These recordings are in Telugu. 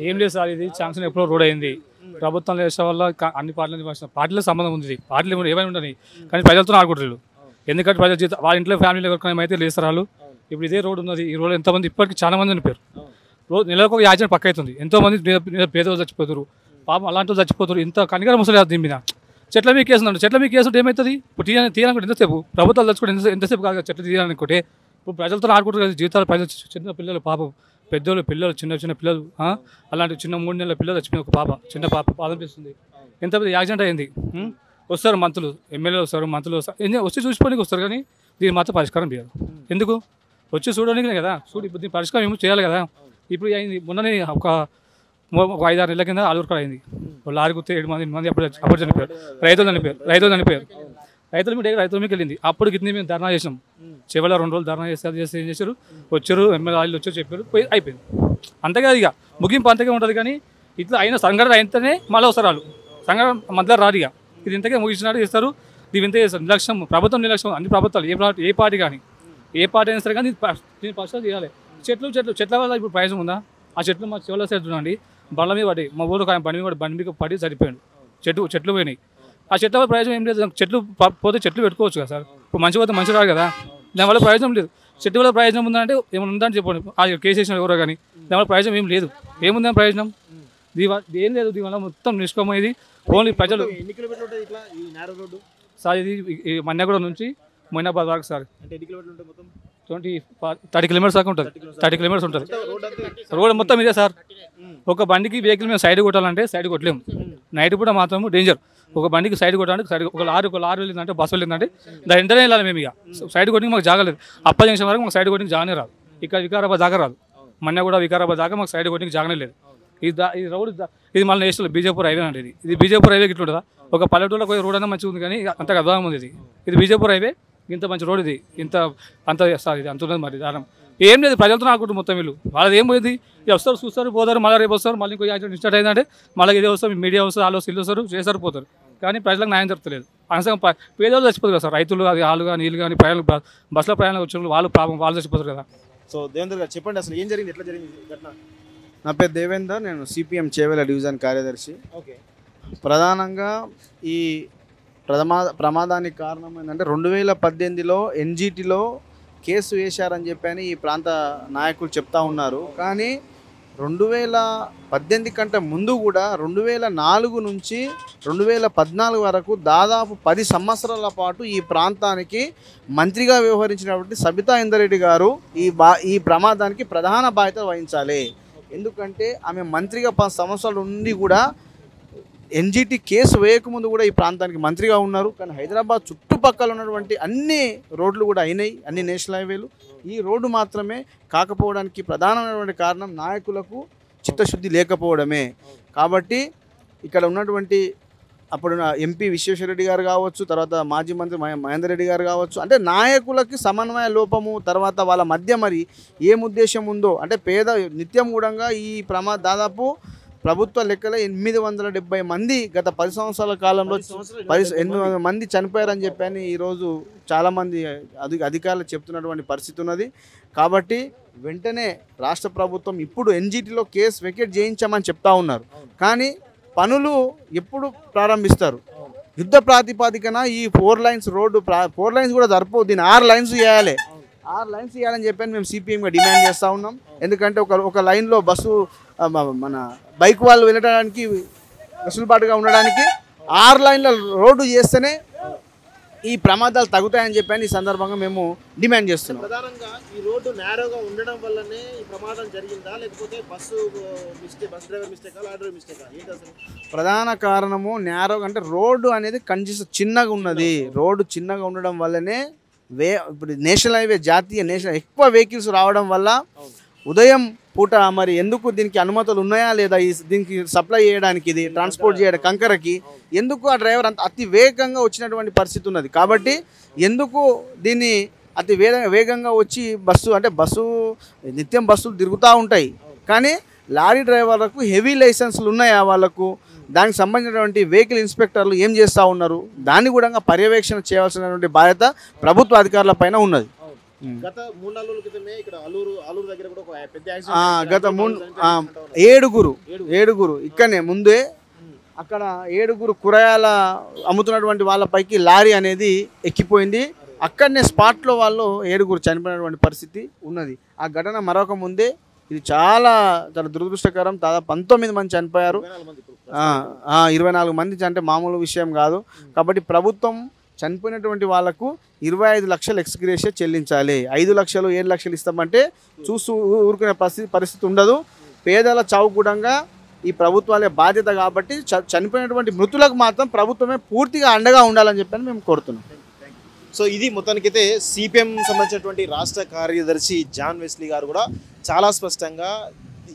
ఏం లేదు సార్, ఇది శాంక్షన్ ఎప్పుడో రోడ్ అయింది. ప్రభుత్వంలో వేసే వల్ల అన్ని పార్టీలకు సంబంధం ఉంది. పార్టీలు ఏమైనా ఉండని కానీ ప్రజలతో ఆడుకుంటారు. ఎందుకంటే ప్రజల జీతం వాళ్ళ ఇంట్లో ఫ్యామిలీలో ఎవరికైనా అయితే లేస్తారు వాళ్ళు. ఇప్పుడు ఇదే రోడ్ ఉన్నది, ఈ రోడ్ ఎంతమంది ఇప్పటికీ చాలా మంది చనిపోయారు. రోజు నెలకు ఒక యాక్సిడెంట్ పక్క అవుతుంది. ఎంతోమంది పేదలు చచ్చిపోతారు, పాపం అలాంటి వాళ్ళు చచ్చిపోతారు. ఇంత కనికర ముసలి దీని మీద చెట్ల మీద కేసు ఉందండి. చెట్ల మీద కేసు ఉంటే ఏమవుతుంది? ఇప్పుడు తీయాలనుకుంటే ఎంతసేపు ప్రభుత్వాలు తెచ్చుకుంటే ఎంతసేపు కాదు చెట్లు తీయాలనుకుంటే. ఇప్పుడు ప్రజలతో ఆడుకుంటారు కదా జీవితాలు. ప్రజలు చిన్న పిల్లలు, పాపం పెద్దోళ్ళు పిల్లలు, చిన్న పిల్లలు, అలాంటి చిన్న 3 నెలల పిల్లలు చచ్చిపోయిన ఒక పాప, చిన్న పాప బాధనిపిస్తుంది. ఎంత పెద్ద యాక్సిడెంట్ అయింది. వస్తారు మంత్రులు, ఎమ్మెల్యేలు వస్తారు, మంత్రులు వస్తారు, వచ్చి చూసుకోవడానికి వస్తారు. కానీ దీని మాత్రం పరిష్కారం చేయాలి. ఎందుకు వచ్చి చూడడానికి కదా? చూడు, ఇప్పుడు దీని పరిష్కారం ఏమో చేయాలి కదా. ఇప్పుడు అయింది మొన్ననే ఒక 5-6 నెలల కింద ఆలూరుకాడ అయింది. వాళ్ళు లారీ గుర్తే 7 మంది అప్పుడు చనిపోయారు. రైతులు చనిపోయారు. రైతుల మీకు వెళ్ళింది. అప్పుడు గిట్ని మేము ధర్నా చేసినాం. చివరిలో 2 రోజులు ధర్నా చేస్తే ఏం చేశారు? వచ్చారు ఎమ్మెల్యే వాళ్ళు వచ్చారు, చెప్పారు, పోయి అయిపోయింది. అంతేకాదు, ఇక ముగింపు అంతగా ఉంటుంది. కానీ ఇట్లా అయిన సంఘటన అయితేనే మళ్ళీ వస్తారు వాళ్ళు. సంఘటన మధ్యలో రాదు. ఇక ఇది ఇంతకే ముగించినట్టు చేస్తారు. ఇది ఇంత చేస్తారు. నిర్లక్ష్యం, ప్రభుత్వం నిర్లక్ష్యం. అన్ని ప్రభుత్వాలు ఏ పార్టీ కానీ ఏ పార్టీ అయినా సరే కానీ దీన్ని పరిస్థితి చేయాలి. చెట్ల వల్ల ఇప్పుడు ప్రయోజనం ఉందా? ఆ చెట్లు మా చివరిలో సైడ్ చూడండి, బండ్ల మీద పడి మా ఊరు బండి మీద పడి చనిపోయాడు. చెట్లు పోయినాయి. ఆ చెట్ల వల్ల ప్రయోజనం ఏం లేదు. చెట్లు పోతే చెట్లు పెట్టుకోవచ్చు కదా సార్. ఇప్పుడు మంచి పోతే మంచి రాదు కదా. దానివల్ల ప్రయోజనం లేదు. చెట్టు వల్ల ప్రయోజనం ఉందంటే ఏమైనా ఉందని చెప్పండి. ఆ కేసు వేసిన ఎవరో కానీ దానివల్ల ప్రయోజనం ఏం లేదు. ఏముందని ప్రయోజనం? ఏం లేదు. దీనివల్ల మొత్తం నిష్క్రమయ్యేది ఓన్లీ ప్రజలు. సార్ ఇది మన్నగూడ నుంచి మొయినాబాద్ వరకు సార్ 30 కిలోమీటర్స్ దాకా ఉంటుంది. 30 కిలోమీటర్స్ ఉంటుంది రోడ్ మొత్తం ఇదే సార్. ఒక బండికి వెహికల్ మేము సైడ్ కొట్టాలంటే సైడ్ కొట్టలేము. నైట్ పూట మాత్రం డేంజర్. ఒక బండికి సైడ్ కొట్టాలంటే సైడ్, ఒక లారీ వెళ్ళిందంటే బస్సు వెళ్ళిందంటే దాని వెంటనే వెళ్ళాలి మేము. ఇక సైడ్ కొట్టి మాకు జాగలేదు. అప్ప జంక్షన్ వరకు మాకు సైడ్ కొట్టి జాగనే రాదు. ఇక్కడ వికారాబాద్ దాకా రాదు. మన్నగూడ వికారాబాద్ దాకా మాకు సైడ్ కొట్టి జాగనే లేదు. ఇది రోడ్ ఇది మళ్ళీ నేషనల్ బీజేపూర్ హైవే అంటే ఇది బీజేపూర్ హైవే ఇట్లా ఉంటుందా? ఒక పల్లెటూరులో పోయి రోడ్ అన్నా మంచిగా ఉంది కానీ అంతగా అద్భుతంగా ఉంది. ఇది బీజేపూర్ హైవే, ఇంత మంచి రోడ్ ఇది, అంత సార్ ఇది అంత ఉన్నది. మరి దారం ఏం లేదు. ప్రజలతో ఆడుకుంటారు మొత్తం వీళ్ళు. వాళ్ళది ఏం పోయింది? ఇక వస్తారు, చూస్తారు, పోతారు, మళ్ళీ రేపు వస్తారు, మళ్ళీ ఇంకో యాక్సిడెంట్ స్టార్ట్ అయిందంటే మళ్ళీ ఇదే వస్తారు, మీడియా వస్తారు, వాళ్ళు ఇల్లు వస్తారు, చేస్తారు, పోతారు. కానీ ప్రజలకు న్యాయం జరుగుతలేదు. అనవసరం పేదవాళ్ళు చచ్చిపోతారు కదా సార్. రైతులు అది వాళ్ళు కానీ నీళ్ళు కానీ ప్రయాణం బస్సులో ప్రయాణం వచ్చిన వాళ్ళు వాళ్ళు చచ్చిపోతారు కదా. సో దేవేందర్ గారు చెప్పండి, అసలు ఏం జరిగింది, ఎట్లా జరిగింది ఘటన? నా పేరు దేవేందర్, నేను సిపిఎం చేవెళ్ళ డివిజన్ కార్యదర్శి. ఓకే, ప్రధానంగా ఈ ప్రమాదానికి కారణం ఏంటంటే 2018లో ఎన్జిటిలో కేసు వేశారని చెప్పని ఈ ప్రాంత నాయకులు చెప్తా ఉన్నారు. కానీ 2018 కంటే ముందు కూడా 2004 నుంచి 2014 వరకు దాదాపు 10 సంవత్సరాల పాటు ఈ ప్రాంతానికి మంత్రిగా వ్యవహరించినటువంటి సబితా ఇందరెడ్డి గారు ఈ ప్రమాదానికి ప్రధాన బాధ్యత వహించాలి. ఎందుకంటే ఆమె మంత్రిగా 10 సంవత్సరాల నుండి కూడా ఎన్జిటి కేసు వేయకముందు కూడా ఈ ప్రాంతానికి మంత్రిగా ఉన్నారు. కానీ హైదరాబాద్ చుట్టుపక్కల ఉన్నటువంటి అన్ని రోడ్లు కూడా అయినాయి, అన్ని నేషనల్ హైవేలు. ఈ రోడ్డు మాత్రమే కాకపోవడానికి ప్రధానమైనటువంటి కారణం నాయకులకు చిత్తశుద్ధి లేకపోవడమే. కాబట్టి ఇక్కడ ఉన్నటువంటి అప్పుడు ఎంపీ విశ్వేశ్వరరెడ్డి గారు కావచ్చు, తర్వాత మాజీ మంత్రి మహేందర్ రెడ్డి గారు కావచ్చు, అంటే నాయకులకి సమన్వయ లోపము, తర్వాత వాళ్ళ మధ్య మరి ఏం ఉద్దేశం ఉందో, అంటే నిత్యం కూడా ఈ దాదాపు ప్రభుత్వ లెక్కలో 870 మంది గత 10 సంవత్సరాల కాలంలో 800 మంది చనిపోయారని చెప్పని ఈరోజు చాలామంది అధికారులు చెప్తున్నటువంటి పరిస్థితి ఉన్నది. కాబట్టి వెంటనే రాష్ట్ర ప్రభుత్వం ఇప్పుడు ఎన్జిటిలో కేసు వెకేట్ చేయించామని చెప్తా ఉన్నారు. కానీ పనులు ఎప్పుడు ప్రారంభిస్తారు? యుద్ధ ప్రాతిపాదికన ఈ 4 లైన్స్ రోడ్డు 4 లైన్స్ కూడా సరిపోదు, దీన్ని 6 లైన్స్ చేయాలి. 6 లైన్స్ చేయాలని చెప్పని మేము సిపిఎంగా డిమాండ్ చేస్తూ ఉన్నాం. ఎందుకంటే ఒక లైన్లో బస్సు మన బైక్ వాళ్ళు వెళ్ళడానికి వెసులుబాటుగా ఉండడానికి 6 లైన్ల రోడ్డు చేస్తేనే ఈ ప్రమాదాలు తగ్గుతాయని చెప్పని ఈ సందర్భంగా మేము డిమాండ్ చేస్తున్నాం. ప్రధానంగా ఈ రోడ్డు నేరోగా ఉండడం వల్లనే ఈ ప్రమాదం జరిగిందా, లేకపోతే బస్ డ్రైవర్ మిస్టేకా, లారీ డ్రైవర్ మిస్టేకా? ఏంటి అసలు ప్రధాన కారణము నేరోగా అంటే రోడ్డు అనేది చిన్నగా ఉన్నది. రోడ్డు చిన్నగా ఉండడం వల్లనే ఇప్పుడు నేషనల్ హైవే నేషనల్ ఎక్కువ వెహికల్స్ రావడం వల్ల ఉదయం పూట మరి ఎందుకు దీనికి అనుమతులు ఉన్నాయా లేదా, దీనికి సప్లై చేయడానికి, ఇది ట్రాన్స్పోర్ట్ చేయడం కంకరకి ఎందుకు ఆ డ్రైవర్ అతి వేగంగా వచ్చినటువంటి పరిస్థితి ఉన్నది. కాబట్టి ఎందుకు దీన్ని అతి వేగంగా వచ్చి బస్సు నిత్యం బస్సులు తిరుగుతూ ఉంటాయి. కానీ లారీ డ్రైవర్లకు హెవీ లైసెన్సులు ఉన్నాయా వాళ్ళకు, దానికి సంబంధించినటువంటి వెహికల్ ఇన్స్పెక్టర్లు ఏం చేస్తూ ఉన్నారు, దాన్ని కూడా పర్యవేక్షణ చేయాల్సినటువంటి బాధ్యత ప్రభుత్వ అధికారుల పైన ఉన్నది. గత 3-4 రోజుల క్రితమే ఇక్కడ ఆలూరు దగ్గర కూడా ఒక పెద్ద గత ఏడుగురు ఇక్కడనే ముందే అక్కడ 7 కూరగాయల అమ్ముతున్నటువంటి వాళ్ళపైకి లారీ అనేది ఎక్కిపోయింది. అక్కడనే స్పాట్లో వాళ్ళు 7 చనిపోయినటువంటి పరిస్థితి ఉన్నది. ఆ ఘటన మరొక ముందే ఇది చాలా చాలా దురదృష్టకరం. దాదాపు 19 మంది చనిపోయారు. 24 మంది అంటే మామూలు విషయం కాదు. కాబట్టి ప్రభుత్వం చనిపోయినటువంటి వాళ్ళకు 25 లక్షలు ఎక్స్గ్రేషియా చెల్లించాలి. 5 లక్షలు 7 లక్షలు ఇస్తామంటే చూస్తూ ఊరుకునే పరిస్థితి ఉండదు. పేదల చావు కూడా ఈ ప్రభుత్వాలే బాధ్యత. కాబట్టి చనిపోయినటువంటి మృతులకు మాత్రం ప్రభుత్వమే పూర్తిగా అండగా ఉండాలని చెప్పని మేము కోరుతున్నాం. సో ఇది మొత్తానికైతే సిపిఎం సంబంధించినటువంటి రాష్ట్ర కార్యదర్శి జాన్ వెస్లీ గారు కూడా చాలా స్పష్టంగా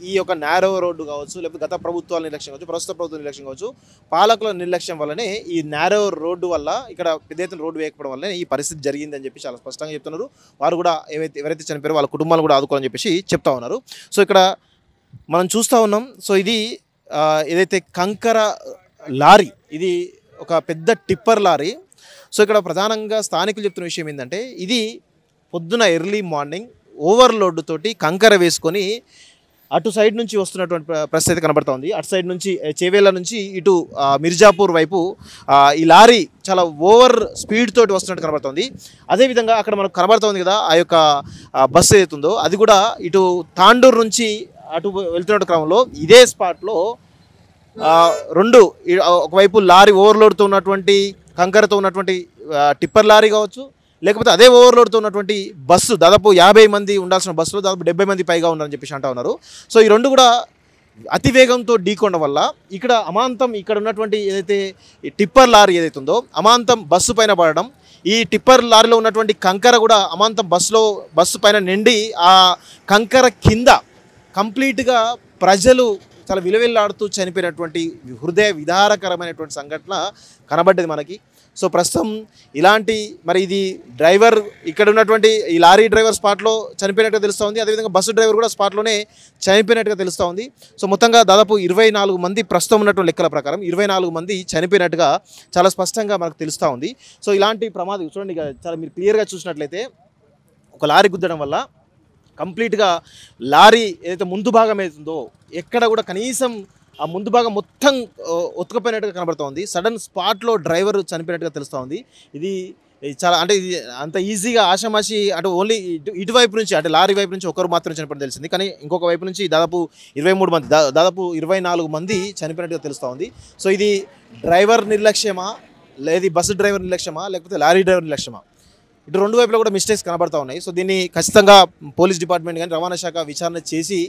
ఈ యొక్క నేరో రోడ్డు కావచ్చు, లేకపోతే గత ప్రభుత్వాల నిర్లక్ష్యం కావచ్చు, ప్రస్తుత ప్రభుత్వ నిర్లక్ష్యం కావచ్చు, పాలకుల నిర్లక్ష్యం వల్లనే ఈ నేరో రోడ్డు వల్ల ఇక్కడ పెద్ద ఎత్తున రోడ్డు వేయకపోవడం వల్లనే ఈ పరిస్థితి జరిగిందని చెప్పి చాలా స్పష్టంగా చెప్తున్నారు. వారు కూడా ఎవరైతే చనిపోయారో వాళ్ళ కుటుంబాలు కూడా ఆదుకోవాలని చెప్పేసి చెప్తా ఉన్నారు. సో ఇక్కడ మనం చూస్తూ ఉన్నాం. సో ఇది ఏదైతే కంకర లారీ, ఇది ఒక పెద్ద టిప్పర్ లారీ. సో ఇక్కడ ప్రధానంగా స్థానికులు చెప్తున్న విషయం ఏంటంటే ఇది పొద్దున ఎర్లీ మార్నింగ్ ఓవర్లోడ్ తోటి కంకర వేసుకొని అటు సైడ్ నుంచి వస్తున్నటువంటి పరిస్థితి కనబడుతుంది. అటు సైడ్ నుంచి చేవేళ్ళ నుంచి ఇటు మిర్జాపూర్ వైపు ఈ లారీ చాలా ఓవర్ స్పీడ్ తోటి వస్తున్నట్టు కనబడుతుంది. అదేవిధంగా అక్కడ మనకు కనబడుతుంది కదా ఆ యొక్క బస్సు ఏదైతుందో అది కూడా ఇటు తాండూరు నుంచి అటు వెళ్తున్న క్రమంలో ఇదే స్పాట్లో ఒకవైపు లారీ ఓవర్లోడ్తో ఉన్నటువంటి కంకరతో ఉన్నటువంటి టిప్పర్ లారీ కావచ్చు, లేకపోతే అదే ఓవర్లోడ్తో ఉన్నటువంటి బస్సు దాదాపు 50 మంది ఉండాల్సిన బస్సులో దాదాపు 70 మంది పైగా ఉన్నారని చెప్పేసి అంటా ఉన్నారు. సో ఈ రెండు కూడా అతివేగంతో ఢీకొనడం వల్ల ఇక్కడ అమాంతం ఇక్కడ ఉన్నటువంటి ఏదైతే టిప్పర్ లారీ ఏదైతే ఉందో అమాంతం బస్సు పైన పడడం, ఈ టిప్పర్ లారీలో ఉన్నటువంటి కంకర కూడా అమాంతం బస్సు పైన నిండి ఆ కంకర కింద కంప్లీట్గా ప్రజలు చాలా విలువెల్లాడుతూ చనిపోయినటువంటి హృదయ విదారకరమైనటువంటి సంఘటన కనబడ్డది మనకి. సో ప్రస్తుతం ఇలాంటి మరి ఇది డ్రైవర్ ఇక్కడ ఉన్నటువంటి ఈ లారీ డ్రైవర్ స్పాట్లో చనిపోయినట్టుగా తెలుస్తూ, అదేవిధంగా బస్సు డ్రైవర్ కూడా స్పాట్లోనే చనిపోయినట్టుగా తెలుస్తూ ఉంది. సో మొత్తంగా దాదాపు 24 మంది ప్రస్తుతం ఉన్నటువంటి లెక్కల ప్రకారం 24 మంది చనిపోయినట్టుగా చాలా స్పష్టంగా మనకు తెలుస్తూ ఉంది. సో ఇలాంటి ప్రమాదం చూడండి, చాలా మీరు క్లియర్గా చూసినట్లయితే ఒక లారీ గుద్దడం వల్ల కంప్లీట్గా లారీ ఏదైతే ముందు భాగం అవుతుందో ఎక్కడ కూడా కనీసం ఆ ముందు భాగం మొత్తం ఉతకపోయినట్టుగా కనబడుతోంది. సడన్ స్పాట్లో డ్రైవర్ చనిపోయినట్టుగా తెలుస్తూ ఉంది. ఇది చాలా అంటే ఇది అంత ఈజీగా ఆషామాషి అంటే ఓన్లీ ఇటువైపు నుంచి అంటే లారీ వైపు నుంచి ఒకరు మాత్రం చనిపోవడం తెలిసింది. కానీ ఇంకొక వైపు నుంచి దాదాపు 23 మంది దాదాపు 24 మంది చనిపోయినట్టుగా తెలుస్తూ ఉంది. సో ఇది డ్రైవర్ నిర్లక్ష్యమా, లేదు బస్సు డ్రైవర్ నిర్లక్ష్యమా, లేకపోతే లారీ డ్రైవర్ నిర్లక్ష్యమా? ఇటు రెండు వైపులో కూడా మిస్టేక్స్ కనబడుతూ ఉన్నాయి. సో దీన్ని ఖచ్చితంగా పోలీస్ డిపార్ట్మెంట్ కానీ రవాణా శాఖ విచారణ చేసి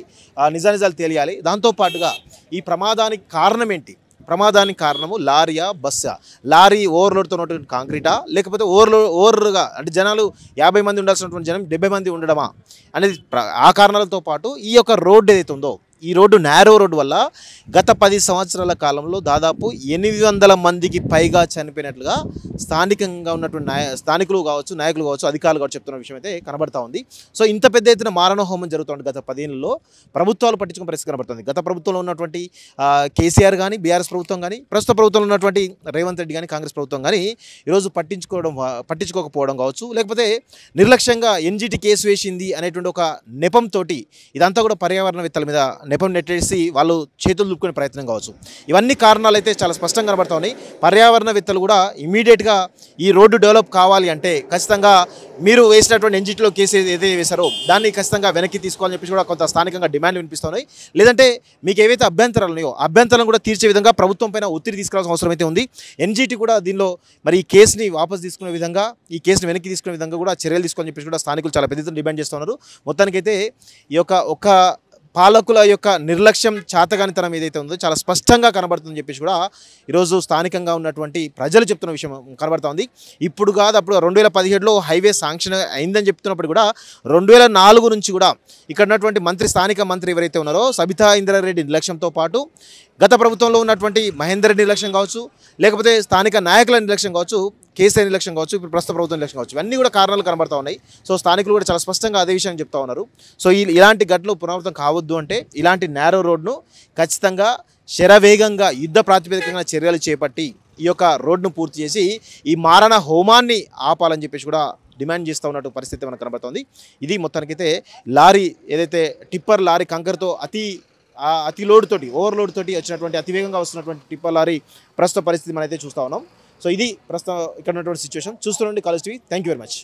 నిజానిజాలు తెలియాలి. దాంతోపాటుగా ఈ ప్రమాదానికి కారణం ఏంటి? ప్రమాదానికి కారణము లారీయా బస్సా? లారీ ఓవర్లోడ్తో ఉన్నటువంటి కాంక్రీటా, లేకపోతే ఓవర్గా అంటే జనాలు 50 మంది ఉండాల్సినటువంటి జనం 70 మంది ఉండడమా అనేది ఆ కారణాలతో పాటు ఈ యొక్క రోడ్డు ఏదైతే ఉందో ఈ రోడ్డు నేరో రోడ్డు వల్ల గత 10 సంవత్సరాల కాలంలో దాదాపు 800 మందికి పైగా చనిపోయినట్లుగా స్థానికంగా ఉన్నటువంటి స్థానికులు కావచ్చు, నాయకులు కావచ్చు, అధికారులు కావచ్చు చెప్తున్న విషయం అయితే కనబడతా ఉంది. సో ఇంత పెద్ద ఎత్తున మారణ హోమం జరుగుతుంది గత 10 ఏళ్ళలో. ప్రభుత్వాలు పట్టించుకునే పరిస్థితి కనబడుతుంది. గత ప్రభుత్వంలో ఉన్నటువంటి కేసీఆర్ కానీ, బీఆర్ఎస్ ప్రభుత్వం కానీ, ప్రస్తుత ప్రభుత్వంలో ఉన్నటువంటి రేవంత్ రెడ్డి కానీ, కాంగ్రెస్ ప్రభుత్వం కానీ ఈరోజు పట్టించుకోకపోవడం కావచ్చు, లేకపోతే నిర్లక్ష్యంగా ఎన్జిటి కేసు వేసింది అనేటువంటి ఒక నెపంతో ఇదంతా కూడా పర్యావరణవేత్తల మీద నెపం నెట్టేసి వాళ్ళు చేతులు దుక్కునే ప్రయత్నం కావచ్చు. ఇవన్నీ కారణాలు అయితే చాలా స్పష్టంగా కనబడతా ఉన్నాయి. పర్యావరణవేత్తలు కూడా ఇమీడియట్గా ఈ రోడ్డు డెవలప్ కావాలి అంటే ఖచ్చితంగా మీరు వేసినటువంటి ఎన్జిటిలో కేసు ఏదైతే వేశారో దాన్ని ఖచ్చితంగా వెనక్కి తీసుకోవాలని చెప్పి కూడా కొంత స్థానికంగా డిమాండ్లు వినిపిస్తున్నాయి. లేదంటే మీకు ఏవైతే అభ్యంతరాలు ఉన్నాయో అభ్యంతరాలను కూడా తీర్చే విధంగా ప్రభుత్వం పైన ఒత్తిడి తీసుకురావాల్సిన అవసరం అయితే ఉంది. ఎన్జిటి కూడా దీనిలో మరి ఈ కేసుని వాపసు తీసుకునే విధంగా, ఈ కేసుని వెనక్కి తీసుకునే విధంగా కూడా చర్యలు తీసుకోవాలని చెప్పి కూడా స్థానికులు చాలా పెద్ద డిమాండ్ చేస్తున్నారు. మొత్తానికైతే ఈ యొక్క పాలకుల యొక్క నిర్లక్ష్యం, చాతగానితనం ఏదైతే ఉందో చాలా స్పష్టంగా కనబడుతుందని చెప్పేసి కూడా ఈరోజు స్థానికంగా ఉన్నటువంటి ప్రజలు చెప్తున్న విషయం కనబడుతూ ఉంది. ఇప్పుడు కాదు, అప్పుడు 2017లో హైవే శాంక్షన్ అయిందని చెప్తున్నప్పుడు కూడా 2004 నుంచి కూడా ఇక్కడ ఉన్నటువంటి స్థానిక మంత్రి ఎవరైతే ఉన్నారో సబితా ఇంద్రారెడ్డి నిర్లక్ష్యంతో పాటు గత ప్రభుత్వంలో ఉన్నటువంటి మహేందర్ రెడ్డి నిర్లక్ష్యం కావచ్చు, లేకపోతే స్థానిక నాయకుల నిర్లక్ష్యం కావచ్చు, కేసీఆర్ నిర్లక్ష్యం కావచ్చు, ఇప్పుడు ప్రస్తుత ప్రభుత్వం నిర్లక్ష్యం కావచ్చు, ఇవన్నీ కూడా కారణాలు కనబడతా ఉన్నాయి. సో స్థానికులు కూడా చాలా స్పష్టంగా అదే విషయాన్ని చెప్తా ఉన్నారు. సో ఇలాంటి ఘటనలు పునరావృతం కావద్దు అంటే ఇలాంటి నేరో రోడ్ను ఖచ్చితంగా శరవేగంగా యుద్ధ ప్రాతిపదికంగా చర్యలు చేపట్టి ఈ యొక్క రోడ్ను పూర్తి చేసి ఈ మారణ హోమాన్ని ఆపాలని చెప్పేసి కూడా డిమాండ్ చేస్తూ ఉన్నట్టు పరిస్థితి మనకు కనబడుతుంది. ఇది మొత్తానికైతే లారీ ఏదైతే టిప్పర్ లారీ కంకర్తో అతి లోడ్తోటి ఓవర్లోడ్ తోటి వచ్చినటువంటి అతివేగంగా వస్తున్నటువంటి టిప్పర్ లారీ ప్రస్తుత పరిస్థితి మనం అయితే చూస్తూ ఉన్నాం. సో ఇది ప్రస్తుతం ఇక్కడ ఉన్నటువంటి సిచ్యువేషన్. చూస్తుండండి college TV. Thank you very much.